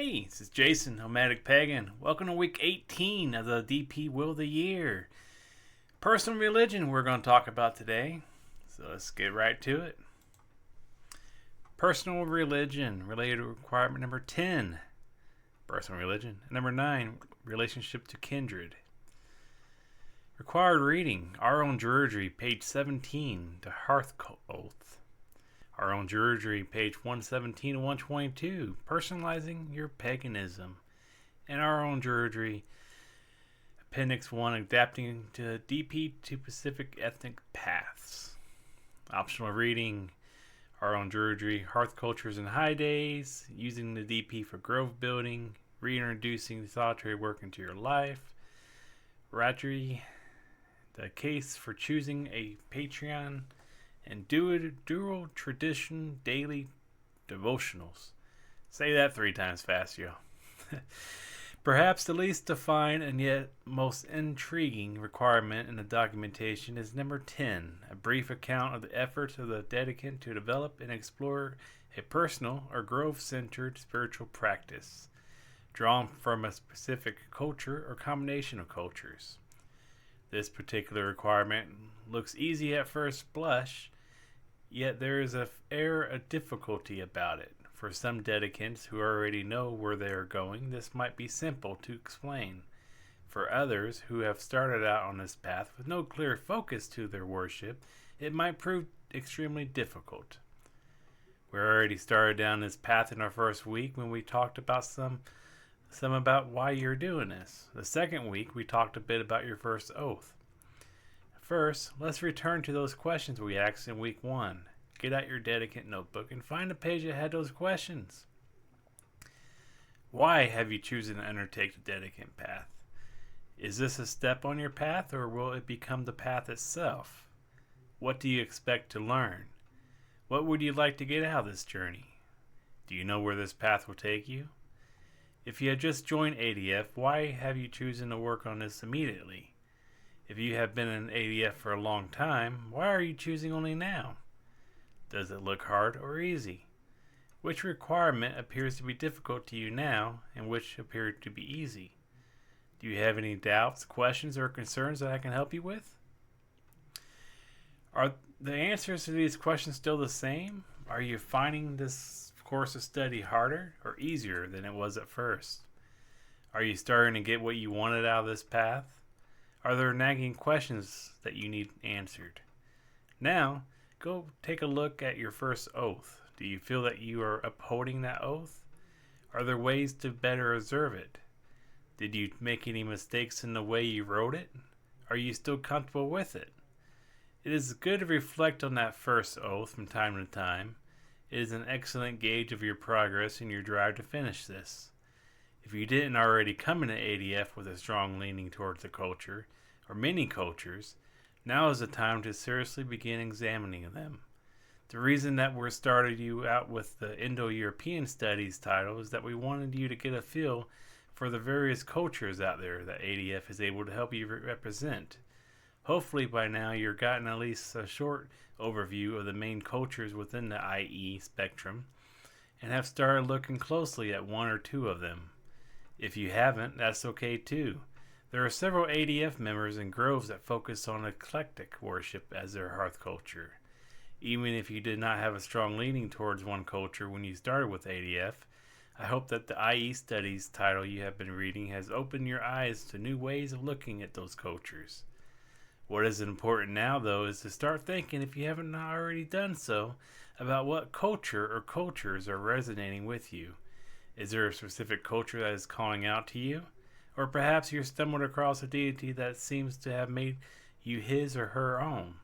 Hey, this is Jason, Nomadic Pagan. Welcome to week 18 of the DP Will of the Year. Personal religion we're going to talk about today. So let's get right to it. Personal religion, related requirement number 10. Personal religion. Number 9, relationship to kindred. Required reading, Our Own Druidry, page 17, the Hearth Oath. Our Own Druidry, page 117 and 122, Personalizing Your Paganism. And Our Own Druidry, Appendix 1, Adapting to DP to Pacific Ethnic Paths. Optional reading, Our Own Druidry, Hearth Cultures and High Days, Using the DP for Grove Building, Reintroducing the Solitary Work into Your Life, Ratry, The Case for Choosing a Patreon, and Dual Tradition Daily Devotionals. Say that 3 times fast, yo. Perhaps the least defined and yet most intriguing requirement in the documentation is number 10, a brief account of the efforts of the Dedicant to develop and explore a personal or grove-centered spiritual practice, drawn from a specific culture or combination of cultures. This particular requirement looks easy at first blush, yet there is an air of difficulty about it. For some dedicants who already know where they are going, this might be simple to explain. For others who have started out on this path with no clear focus to their worship, it might prove extremely difficult. We already started down this path in our first week when we talked about some about why you're doing this. The second week, we talked a bit about your first oath. First, let's return to those questions we asked in week 1. Get out your Dedicant notebook and find a page that had those questions. Why have you chosen to undertake the Dedicant path? Is this a step on your path, or will it become the path itself? What do you expect to learn? What would you like to get out of this journey? Do you know where this path will take you? If you had just joined ADF, why have you chosen to work on this immediately? If you have been in ADF for a long time, why are you choosing only now? Does it look hard or easy? Which requirement appears to be difficult to you now, and which appear to be easy? Do you have any doubts, questions, or concerns that I can help you with? Are the answers to these questions still the same? Are you finding this course of study harder or easier than it was at first? Are you starting to get what you wanted out of this path? Are there nagging questions that you need answered? Now, go take a look at your first oath. Do you feel that you are upholding that oath? Are there ways to better observe it? Did you make any mistakes in the way you wrote it? Are you still comfortable with it? It is good to reflect on that first oath from time to time. It is an excellent gauge of your progress and your drive to finish this. If you didn't already come into ADF with a strong leaning towards the culture, or many cultures, now is the time to seriously begin examining them. The reason that we started you out with the Indo-European Studies title is that we wanted you to get a feel for the various cultures out there that ADF is able to help you represent. Hopefully by now you've gotten at least a short overview of the main cultures within the IE spectrum and have started looking closely at 1 or 2 of them. If you haven't, that's okay too. There are several ADF members and groves that focus on eclectic worship as their hearth culture. Even if you did not have a strong leaning towards one culture when you started with ADF, I hope that the IE Studies title you have been reading has opened your eyes to new ways of looking at those cultures. What is important now, though, is to start thinking, if you haven't already done so, about what culture or cultures are resonating with you. Is there a specific culture that is calling out to you? Or perhaps you stumbled across a deity that seems to have made you his or her own.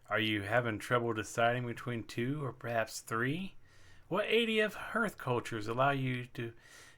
Are you having trouble deciding between 2 or perhaps 3? What ADF hearth cultures allow you to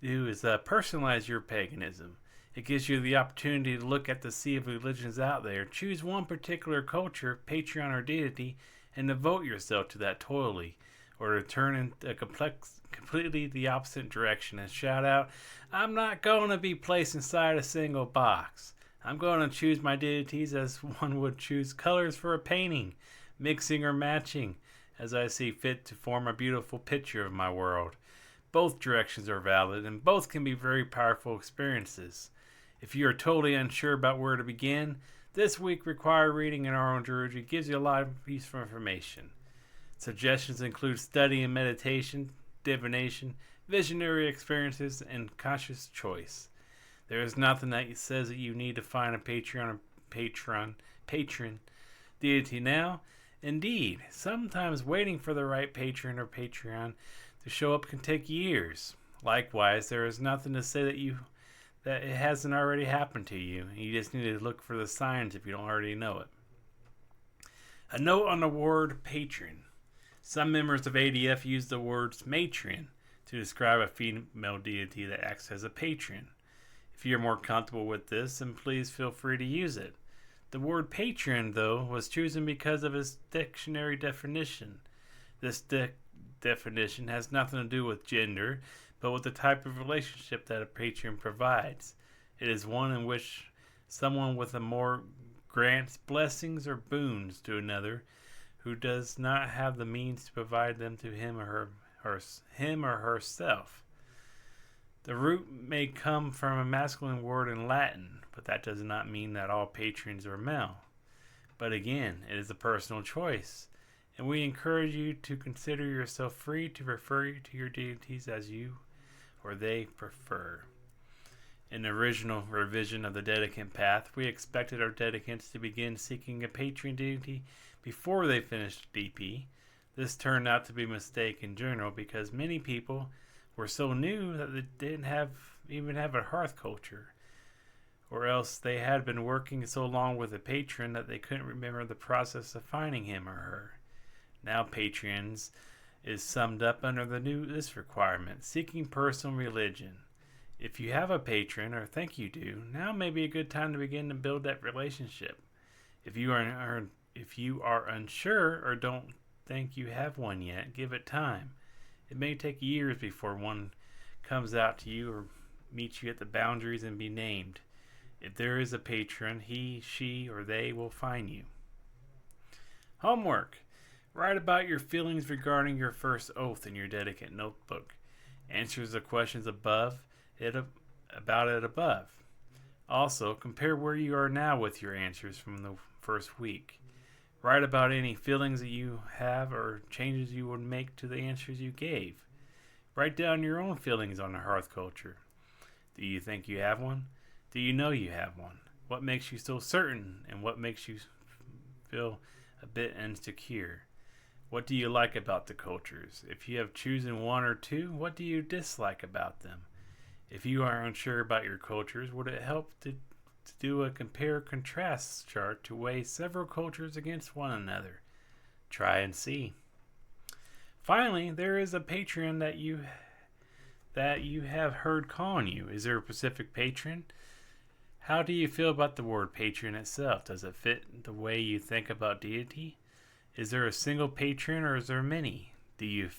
do is personalize your paganism. It gives you the opportunity to look at the sea of religions out there, choose one particular culture, patron, or deity, and devote yourself to that totally, or to turn in a completely the opposite direction and shout out, I'm not going to be placed inside a single box. I'm going to choose my deities as one would choose colors for a painting, mixing or matching, as I see fit to form a beautiful picture of my world. Both directions are valid, and both can be very powerful experiences. If you are totally unsure about where to begin, this week required reading in our own Druidry gives you a lot of useful information. Suggestions include study and meditation, divination, visionary experiences, and conscious choice. There is nothing that says that you need to find a patron deity now. Indeed, sometimes waiting for the right patron or Patreon to show up can take years. Likewise, there is nothing to say that it hasn't already happened to you. You just need to look for the signs if you don't already know it. A note on the word patron. Some members of ADF use the words matron to describe a female deity that acts as a patron. If you're more comfortable with this, then please feel free to use it. The word patron, though, was chosen because of its dictionary definition. This definition has nothing to do with gender, but with the type of relationship that a patron provides. It is one in which someone with a more grants blessings or boons to another who does not have the means to provide them to him or herself. The root may come from a masculine word in Latin, but that does not mean that all patrons are male. But again, it is a personal choice, and we encourage you to consider yourself free to refer to your deities as you or they prefer. In the original revision of the Dedicant path, we expected our Dedicants to begin seeking a patron deity before they finished DP. This turned out to be a mistake in general because many people were so new that they didn't even have a hearth culture, or else they had been working so long with a patron that they couldn't remember the process of finding him or her. Now patrons is summed up under this requirement: seeking personal religion. If you have a patron, or think you do, now may be a good time to begin to build that relationship. If you are unsure or don't think you have one yet, give it time. It may take years before one comes out to you or meets you at the boundaries and be named. If there is a patron, he, she, or they will find you. Homework. Write about your feelings regarding your first oath in your Dedicant notebook. Answers the questions about it above. Also, compare where you are now with your answers from the first week. Write about any feelings that you have or changes you would make to the answers you gave. Write down your own feelings on the hearth culture. Do you think you have one? Do you know you have one? What makes you so certain, and what makes you feel a bit insecure? What do you like about the cultures? If you have chosen one or two, what do you dislike about them? If you are unsure about your cultures, would it help to do a compare-contrast chart to weigh several cultures against one another? Try and see. Finally, there is a patron that you have heard calling you. Is there a specific patron? How do you feel about the word patron itself? Does it fit the way you think about deity? Is there a single patron, or is there many? Do you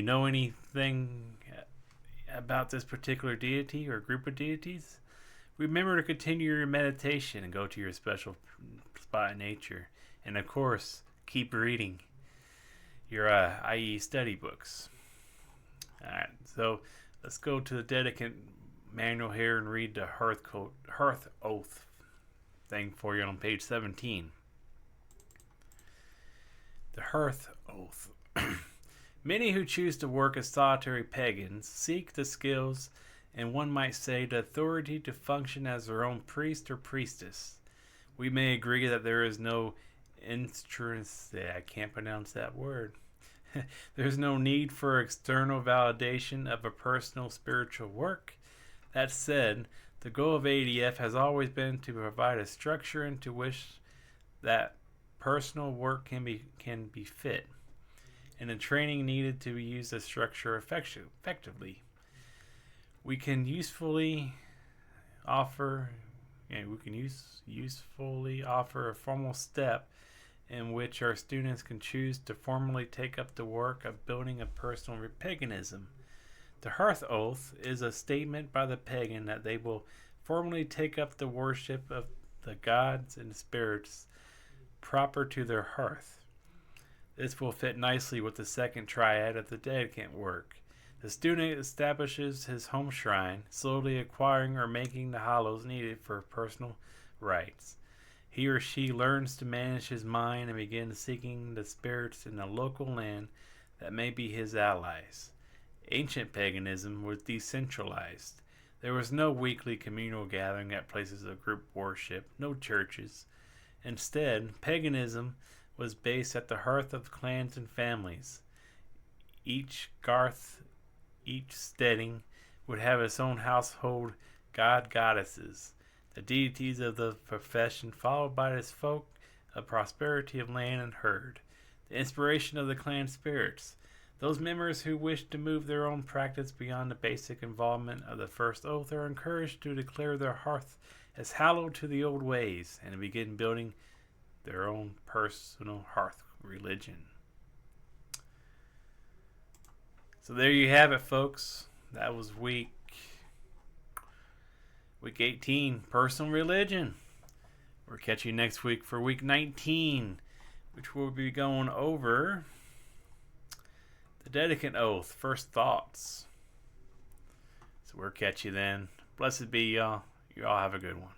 know anything about this particular deity or group of deities? Remember to continue your meditation and go to your special spot in nature. And of course, keep reading your IE study books. Alright, so let's go to the Dedicant manual here and read the Hearth Oath thing for you on page 17. The Hearth Oath. Many who choose to work as solitary pagans seek the skills, and one might say the authority, to function as their own priest or priestess. We may agree that there is no I can't pronounce that word. There's no need for external validation of a personal spiritual work. That said, the goal of ADF has always been to provide a structure into which that personal work can be fit, and the training needed to use the structure effectively. We can usefully offer a formal step in which our students can choose to formally take up the work of building a personal paganism. The Hearth Oath is a statement by the pagan that they will formally take up the worship of the gods and spirits proper to their hearth. This will fit nicely with the second triad of the Dedicant work. The student establishes his home shrine, slowly acquiring or making the hollows needed for personal rites. He or she learns to manage his mind and begins seeking the spirits in the local land that may be his allies. Ancient paganism was decentralized. There was no weekly communal gathering at places of group worship, no churches. Instead, paganism was based at the hearth of clans and families. Each garth, each steading, would have its own household goddesses, the deities of the profession, followed by its folk of prosperity of land and herd, the inspiration of the clan spirits. Those members who wish to move their own practice beyond the basic involvement of the first oath are encouraged to declare their hearth as hallowed to the old ways and begin building their own personal hearth religion. So there you have it, folks. That was week 18, personal religion. We'll catch you next week for week 19, which we'll be going over the Dedicant Oath, first thoughts. So we'll catch you then. Blessed be y'all. You all have a good one.